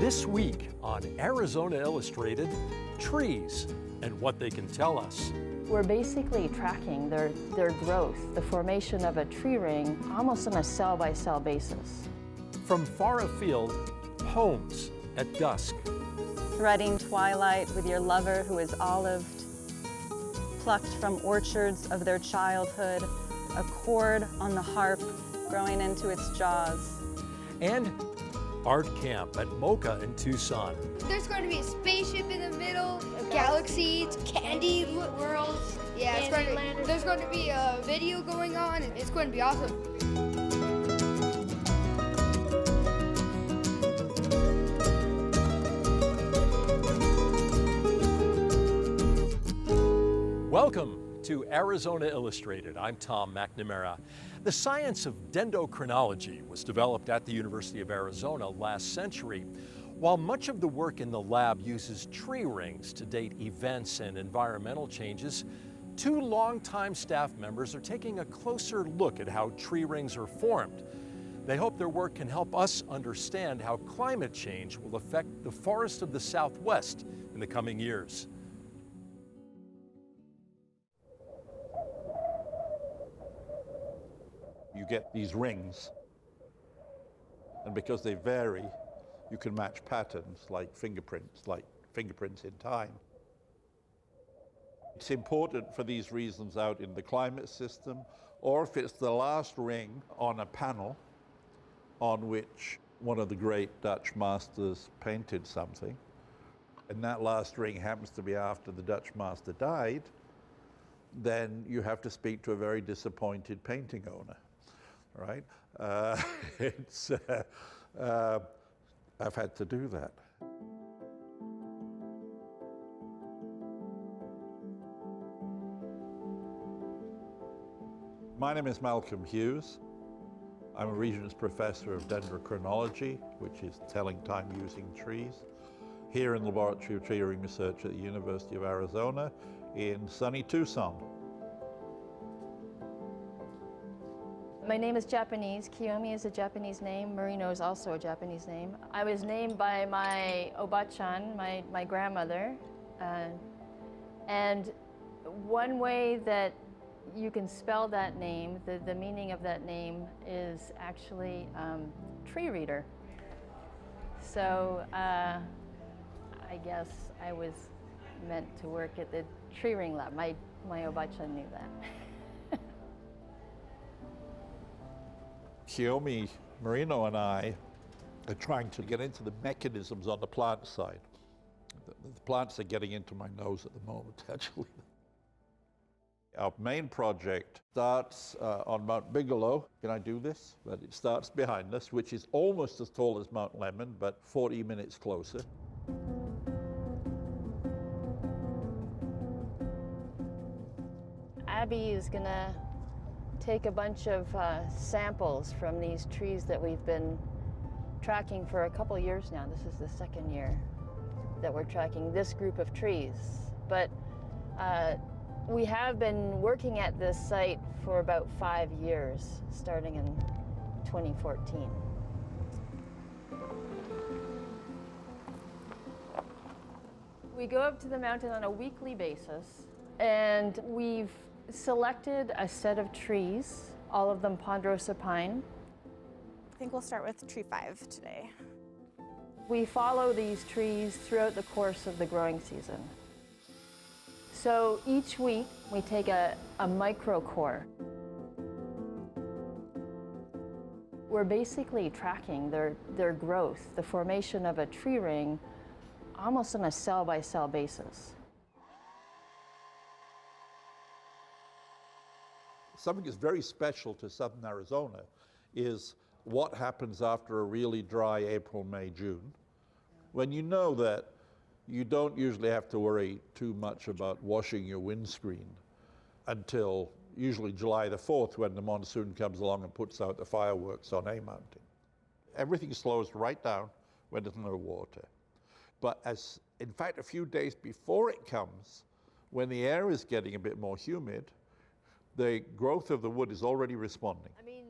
This week on Arizona Illustrated, trees and what they can tell us. We're basically tracking their growth, the formation of a tree ring, almost on a cell-by-cell basis. From far afield, homes at dusk. Threading twilight with your lover who is olived, plucked from orchards of their childhood, a chord on the harp growing into its jaws. And Art Camp at MOCA in Tucson. There's going to be a spaceship in the middle, galaxies, candy worlds. Yeah, there's going to be a video going on, and it's going to be awesome. Welcome to Arizona Illustrated. I'm Tom McNamara. The science of dendrochronology was developed at the University of Arizona last century. While much of the work in the lab uses tree rings to date events and environmental changes, two longtime staff members are taking a closer look at how tree rings are formed. They hope their work can help us understand how climate change will affect the forests of the Southwest in the coming years. You get these rings, and because they vary, you can match patterns like fingerprints in time. It's important for these reasons out in the climate system, or if it's the last ring on a panel on which one of the great Dutch masters painted something, and that last ring happens to be after the Dutch master died, then you have to speak to a very disappointed painting owner. Right? I've had to do that. My name is Malcolm Hughes. I'm a Regents Professor of Dendrochronology, which is telling time using trees, here in the Laboratory of Tree Ring Research at the University of Arizona in sunny Tucson. My name is Japanese. Kiyomi is a Japanese name. Marino is also a Japanese name. I was named by my obachan, my grandmother. And one way that you can spell that name, the meaning of that name, is actually tree reader. So I guess I was meant to work at the tree ring lab. My obachan knew that. Kiyomi, Marino, and I are trying to get into the mechanisms on the plant side. The plants are getting into my nose at the moment, actually. Our main project starts on Mount Bigelow. Can I do this? But it starts behind us, which is almost as tall as Mount Lemmon, but 40 minutes closer. Abby is gonna take a bunch of samples from these trees that we've been tracking for a couple years now. This is the second year that we're tracking this group of trees. But we have been working at this site for about 5 years, starting in 2014. We go up to the mountain on a weekly basis, and we've selected a set of trees, all of them ponderosa pine. I think we'll start with tree 5 today. We follow these trees throughout the course of the growing season. So each week we take a microcore. We're basically tracking their growth, the formation of a tree ring, almost on a cell-by-cell basis. Something that's very special to southern Arizona is what happens after a really dry April, May, June, when you know that you don't usually have to worry too much about washing your windscreen until usually July the 4th, when the monsoon comes along and puts out the fireworks on A Mountain. Everything slows right down when there's no water. But in fact, a few days before it comes, when the air is getting a bit more humid, the growth of the wood is already responding. I mean,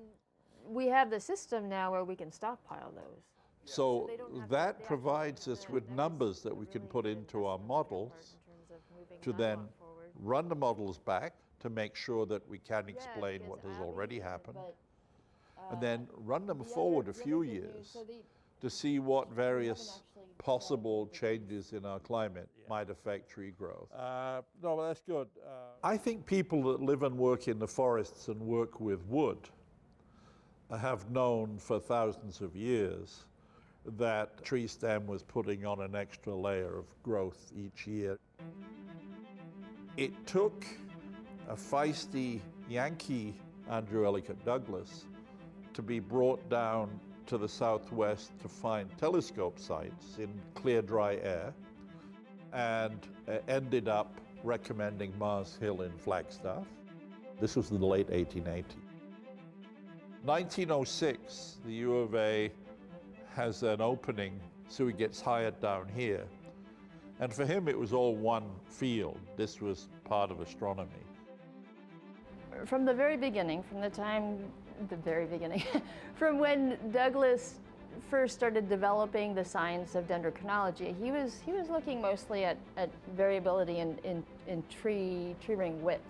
we have the system now where we can stockpile those. So that provides us with numbers that we can put into our models to then run the models back to make sure that we can explain what has already happened, and then run them forward a few years to see what various possible changes in our climate might affect tree growth. No, but that's good. I think people that live and work in the forests and work with wood have known for thousands of years that tree stem was putting on an extra layer of growth each year. It took a feisty Yankee, Andrew Ellicott Douglas, to be brought down to the southwest to find telescope sites in clear, dry air, and ended up recommending Mars Hill in Flagstaff. This was in the late 1880s. 1906, the U of A has an opening, so he gets hired down here. And for him, it was all one field. This was part of astronomy. From the very beginning, from when Douglas first started developing the science of dendrochronology, he was looking mostly at variability in tree ring width.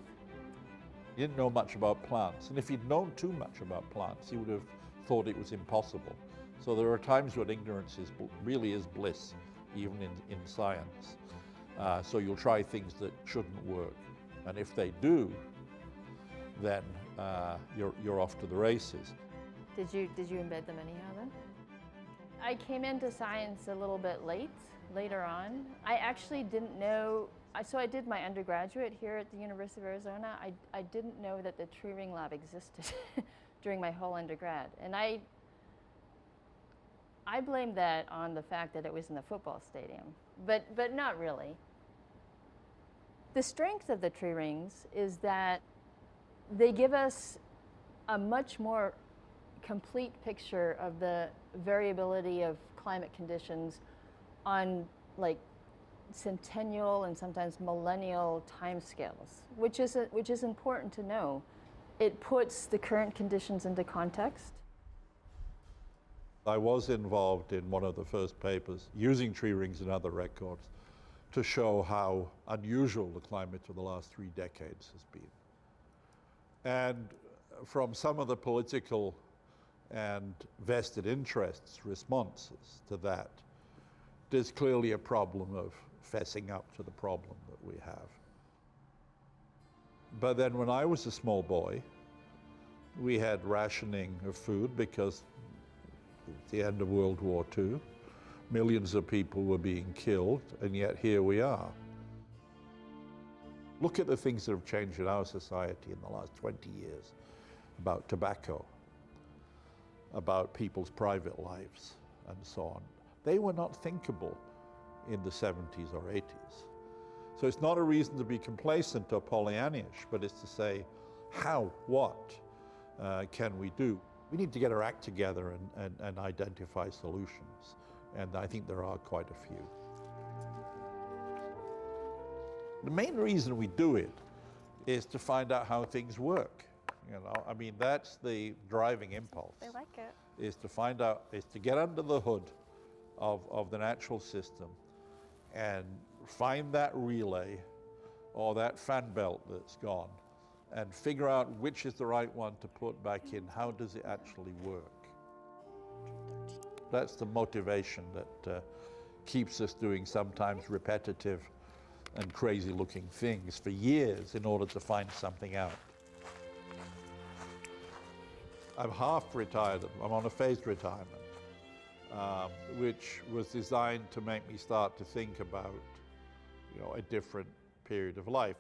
He didn't know much about plants, and if he'd known too much about plants, he would have thought it was impossible. So there are times when ignorance really is bliss, even in science. So you'll try things that shouldn't work, and if they do, then you're off to the races. Did you embed them anyhow then? I came into science a little bit later on. I actually didn't know, so I did my undergraduate here at the University of Arizona. I didn't know that the tree ring lab existed during my whole undergrad. And I blamed that on the fact that it was in the football stadium, but not really. The strength of the tree rings is that they give us a much more complete picture of the variability of climate conditions on like centennial and sometimes millennial timescales, which is important to know. It puts the current conditions into context. I was involved in one of the first papers using tree rings and other records to show how unusual the climate of the last 3 decades has been. And from some of the political and vested interests responses to that, there's clearly a problem of fessing up to the problem that we have. But then when I was a small boy, we had rationing of food because at the end of World War II, millions of people were being killed, and yet here we are. Look at the things that have changed in our society in the last 20 years about tobacco, about people's private lives, and so on. They were not thinkable in the 70s or 80s. So it's not a reason to be complacent or Pollyannish, but it's to say, how, what can we do? We need to get our act together and identify solutions. And I think there are quite a few. The main reason we do it is to find out how things work. You know, I mean, that's the driving impulse. They like it. Is to find out, is to get under the hood of the natural system and find that relay or that fan belt that's gone and figure out which is the right one to put back in. How does it actually work? That's the motivation that keeps us doing sometimes repetitive and crazy looking things for years in order to find something out. I'm half retired. I'm on a phased retirement, which was designed to make me start to think about, you know, a different period of life.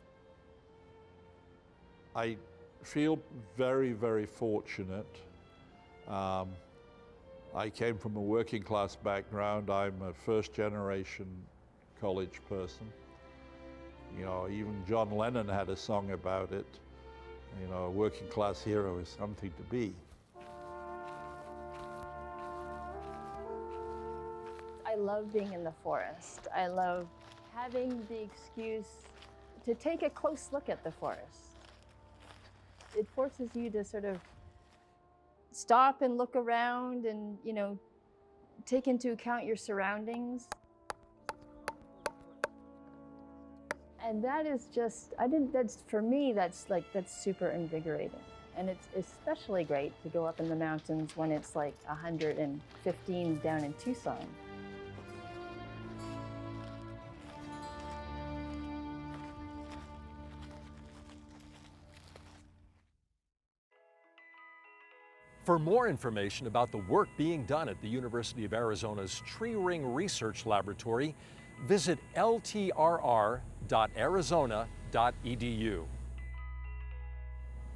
I feel very, very fortunate. I came from a working class background. I'm a first generation college person. You know, even John Lennon had a song about it. You know, a working class hero is something to be. I love being in the forest. I love having the excuse to take a close look at the forest. It forces you to sort of stop and look around and, you know, take into account your surroundings. And that is just, for me, that's super invigorating. And it's especially great to go up in the mountains when it's like 115 down in Tucson. For more information about the work being done at the University of Arizona's Tree Ring Research Laboratory, visit ltrr.arizona.edu.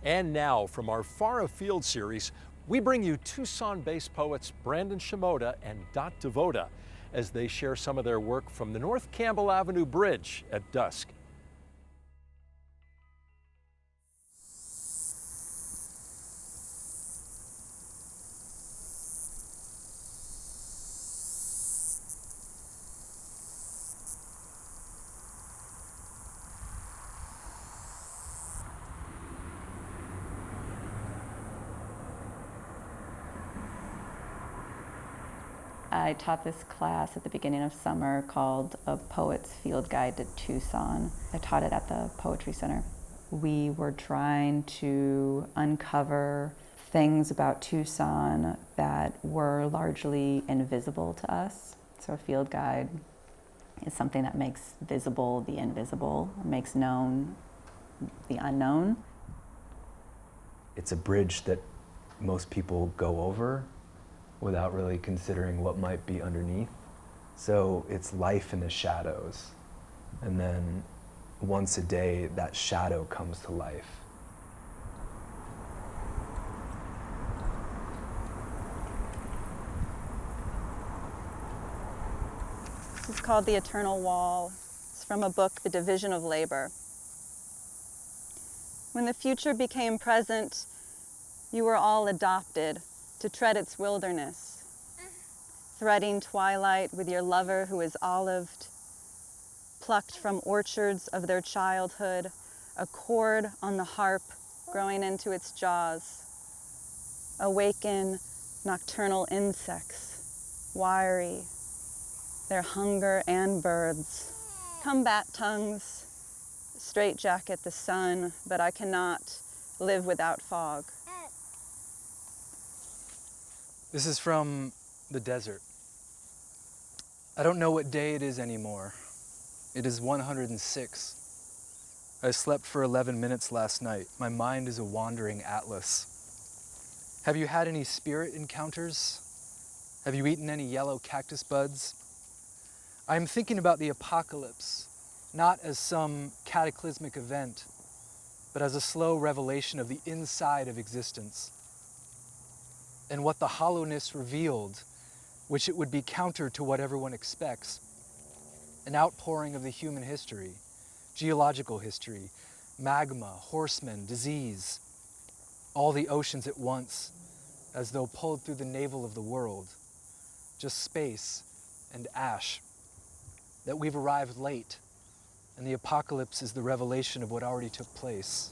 And now, from our Far Afield series, we bring you Tucson-based poets Brandon Shimoda and Devota as they share some of their work from the North Campbell Avenue Bridge at dusk. I taught this class at the beginning of summer called A Poet's Field Guide to Tucson. I taught it at the Poetry Center. We were trying to uncover things about Tucson that were largely invisible to us. So a field guide is something that makes visible the invisible, makes known the unknown. It's a bridge that most people go over without really considering what might be underneath. So it's life in the shadows. And then once a day, that shadow comes to life. This is called The Eternal Wall. It's from a book, The Division of Labor. When the future became present, you were all adopted to tread its wilderness, threading twilight with your lover who is olived, plucked from orchards of their childhood, a chord on the harp growing into its jaws. Awaken nocturnal insects, wiry, their hunger and birds. Combat tongues, straitjacket the sun, but I cannot live without fog. This is from the desert. I don't know what day it is anymore. It is 106. I slept for 11 minutes last night. My mind is a wandering atlas. Have you had any spirit encounters? Have you eaten any yellow cactus buds? I am thinking about the apocalypse, not as some cataclysmic event, but as a slow revelation of the inside of existence, and what the hollowness revealed, which it would be counter to what everyone expects, an outpouring of the human history, geological history, magma, horsemen, disease, all the oceans at once, as though pulled through the navel of the world, just space and ash, that we've arrived late, and the apocalypse is the revelation of what already took place.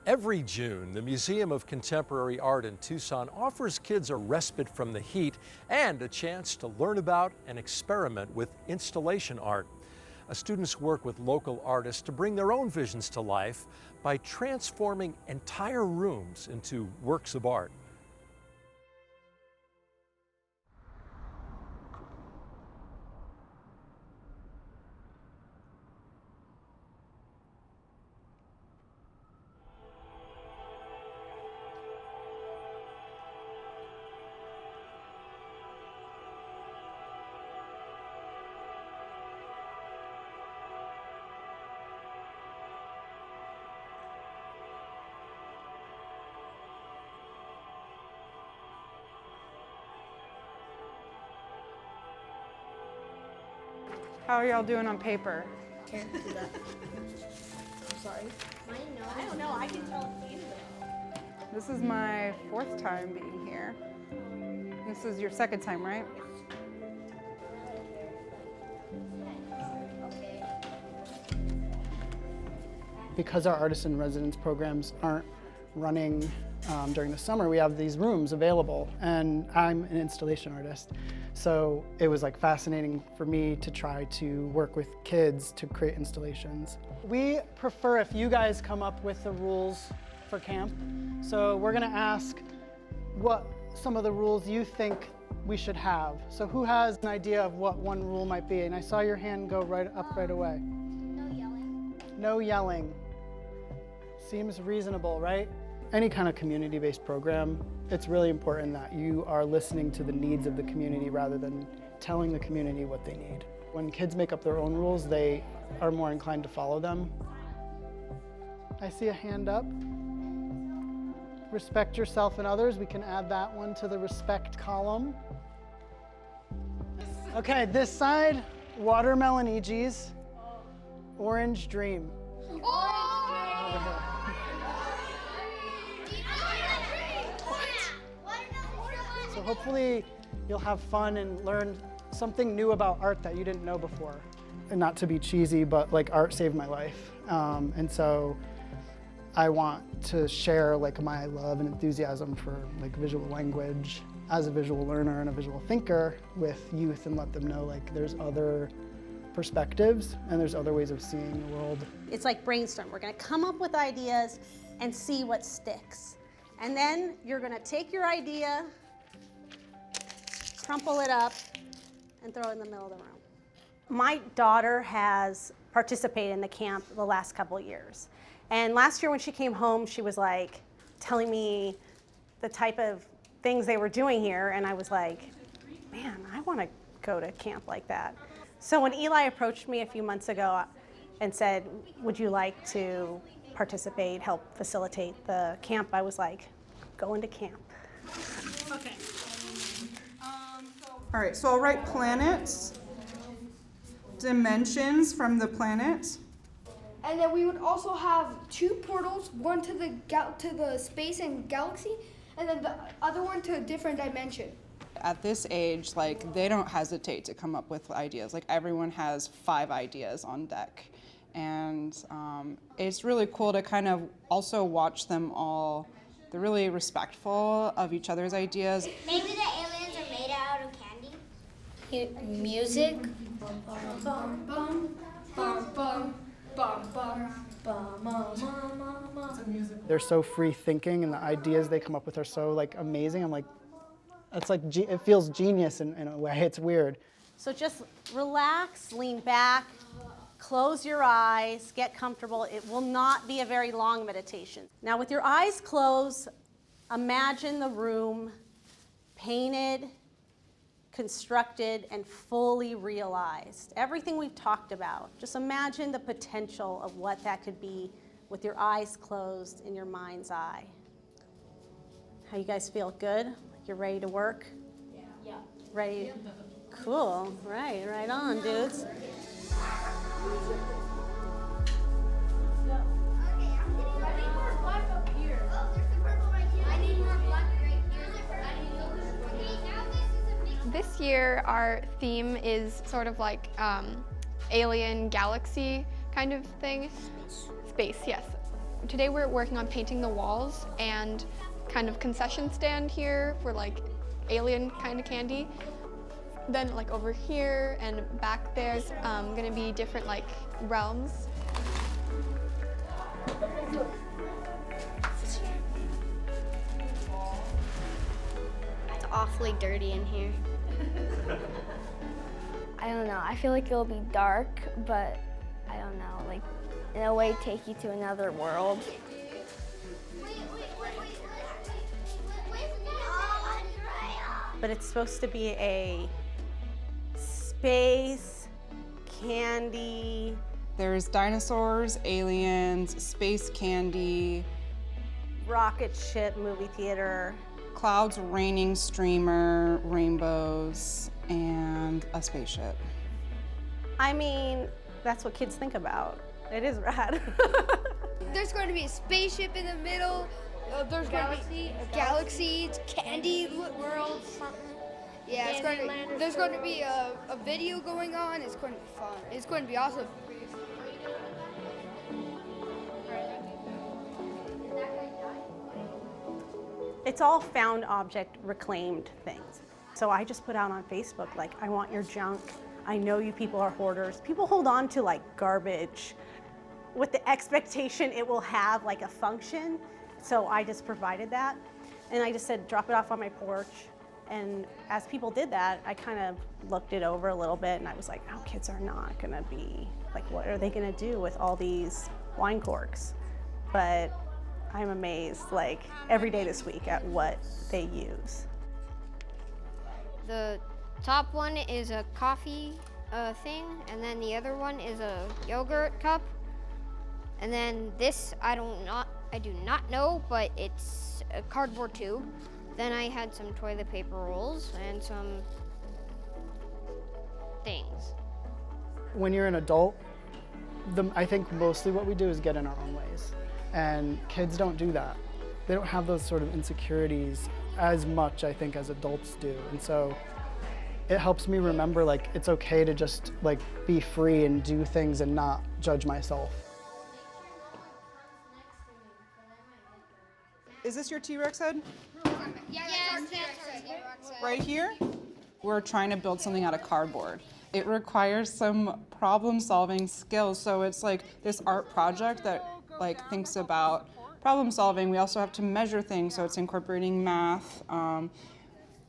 Every June, the Museum of Contemporary Art in Tucson offers kids a respite from the heat and a chance to learn about and experiment with installation art. Students work with local artists to bring their own visions to life by transforming entire rooms into works of art. How are y'all doing on paper? Can't do that. I'm sorry. I don't know. I can tell you. This is my 4th time being here. This is your 2nd time, right? Because our artist in residence programs aren't running during the summer, we have these rooms available, and I'm an installation artist. So it was like fascinating for me to try to work with kids to create installations. We prefer if you guys come up with the rules for camp. So we're gonna ask what some of the rules you think we should have. So who has an idea of what one rule might be? And I saw your hand go right away. No yelling. No yelling. Seems reasonable, right? Any kind of community-based program, it's really important that you are listening to the needs of the community rather than telling the community what they need. When kids make up their own rules, they are more inclined to follow them. I see a hand up. Respect yourself and others. We can add that one to the respect column. Okay, this side, watermelon EGs, orange dream. Over here. So hopefully you'll have fun and learn something new about art that you didn't know before. And not to be cheesy, but like art saved my life. And so I want to share like my love and enthusiasm for like visual language as a visual learner and a visual thinker with youth, and let them know like there's other perspectives and there's other ways of seeing the world. It's like brainstorm. We're gonna come up with ideas and see what sticks. And then you're gonna take your idea, crumple it up, and throw it in the middle of the room. My daughter has participated in the camp the last couple of years. And last year when she came home, she was like telling me the type of things they were doing here, and I was like, man, I wanna go to camp like that. So when Eli approached me a few months ago and said, would you like to participate, help facilitate the camp, I was like, going to camp. Okay. All right, so I'll write planets, dimensions from the planet. And then we would also have 2 portals, one to the space and galaxy, and then the other one to a different dimension. At this age, like, they don't hesitate to come up with ideas. Like, everyone has 5 ideas on deck. And it's really cool to kind of also watch them all. They're really respectful of each other's ideas. Maybe the aliens are made out of candy. Music. They're so free thinking, and the ideas they come up with are so like amazing. I'm like, it's like, it feels genius in a way. It's weird. So just relax, lean back, close your eyes, get comfortable. It will not be a very long meditation. Now with your eyes closed, imagine the room painted, constructed, and fully realized. Everything we've talked about. Just imagine the potential of what that could be with your eyes closed in your mind's eye. How you guys feel? Good? You're ready to work? Yeah. Ready? Cool. Right on, dudes. This year, our theme is sort of like alien galaxy kind of thing. Space, yes. Today we're working on painting the walls and kind of concession stand here for like alien kind of candy. Then like over here and back there's gonna be different like realms. It's awfully dirty in here. I don't know. I feel like it'll be dark, but I don't know, like in a way take you to another world. But it's supposed to be a space candy. There's dinosaurs, aliens, space candy, rocket ship movie theater. Clouds raining, streamer, rainbows, and a spaceship. I mean, that's what kids think about. It is rad. There's going to be a spaceship in the middle. There's going to be galaxies, candy worlds, something. Yeah, there's going to be a video going on. It's going to be fun. It's going to be awesome. It's all found object reclaimed things. So I just put out on Facebook, like, I want your junk. I know you people are hoarders. People hold on to like garbage with the expectation it will have like a function. So I just provided that. And I just said, drop it off on my porch. And as people did that, I kind of looked it over a little bit and I was like, oh, kids are not gonna be, like, what are they gonna do with all these wine corks? But I'm amazed, like, every day this week at what they use. The top one is a coffee thing, and then the other one is a yogurt cup. And then this, I do not know, but it's a cardboard tube. Then I had some toilet paper rolls and some things. When you're an adult, I think mostly what we do is get in our own ways. And kids don't do that. They don't have those sort of insecurities as much, I think, as adults do. And so it helps me remember, like, it's okay to just, like, be free and do things and not judge myself. Is this your T-Rex head? Yes. Right here? We're trying to build something out of cardboard. It requires some problem-solving skills. So it's like this art project that like thinks about problem solving. We also have to measure things, so it's incorporating math, a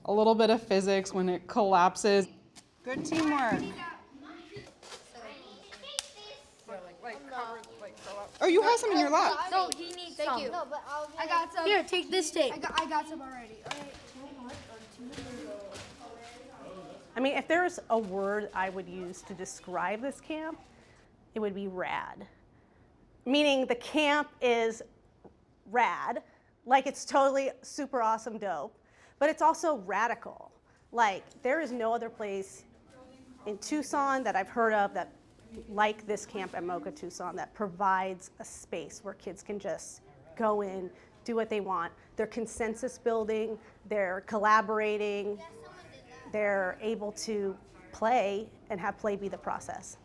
little bit of physics when it collapses. Good teamwork. Oh, you have some in your lap. No, he needs some. Thank you. No, but I got some. Here, take this tape. I got some already. I mean, if there's a word I would use to describe this camp, it would be rad. Meaning the camp is rad, like it's totally super awesome dope, but it's also radical. Like, there is no other place in Tucson that I've heard of that like this camp at MOCA Tucson that provides a space where kids can just go in, do what they want. They're consensus building, they're collaborating, they're able to play and have play be the process.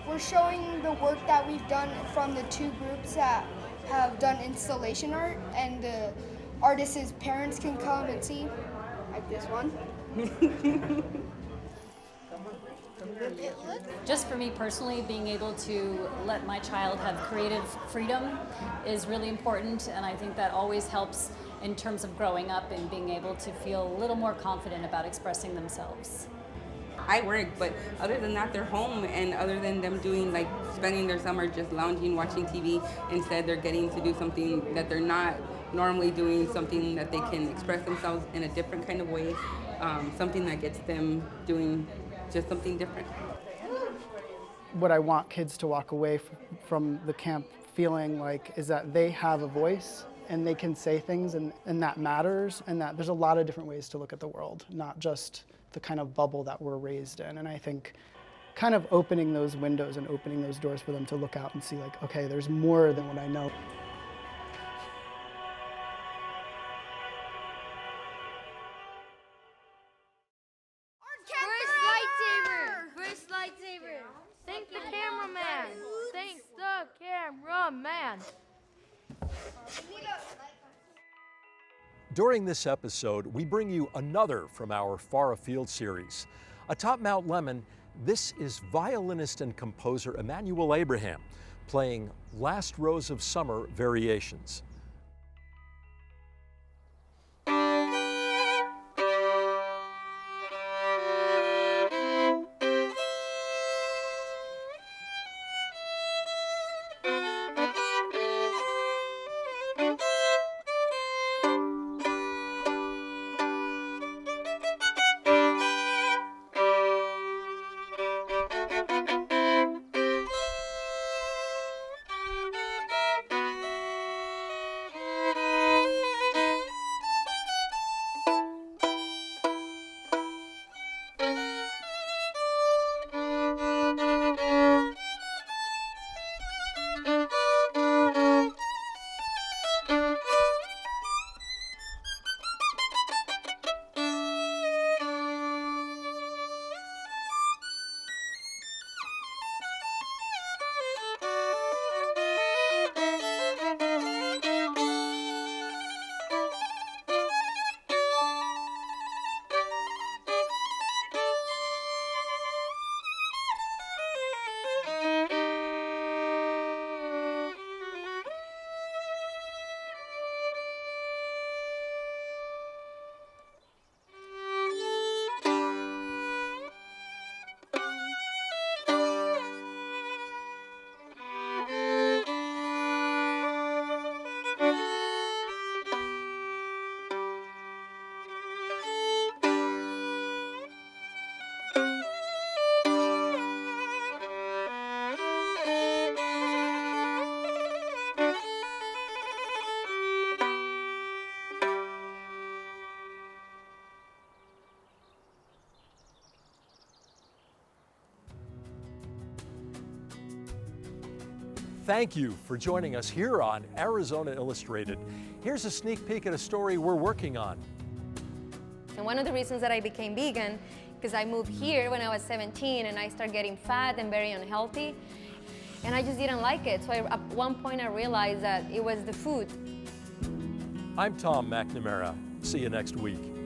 We're showing the work that we've done from the two groups that have done installation art, and the artists' parents can come and see, like this one. Just for me personally, being able to let my child have creative freedom is really important, and I think that always helps in terms of growing up and being able to feel a little more confident about expressing themselves. I work, but other than that, they're home, and other than them doing, like, spending their summer just lounging, watching TV, instead they're getting to do something that they're not normally doing, something that they can express themselves in a different kind of way, something that gets them doing just something different. What I want kids to walk away from the camp feeling like is that they have a voice and they can say things, and that matters, and that there's a lot of different ways to look at the world, not just the kind of bubble that we're raised in. And I think kind of opening those windows and opening those doors for them to look out and see, like, okay, there's more than what I know. First lightsaber. Thank the cameraman. Thank the cameraman. During this episode, we bring you another from our Far Afield series. Atop Mount Lemmon, This is violinist and composer Immanuel Abraham playing Last Rose of Summer Variations. Thank you for joining us here on Arizona Illustrated. Here's a sneak peek at a story we're working on. And one of the reasons that I became vegan, because I moved here when I was 17 and I started getting fat and very unhealthy, and I just didn't like it. So at one point I realized that it was the food. I'm Tom McNamara. See you next week.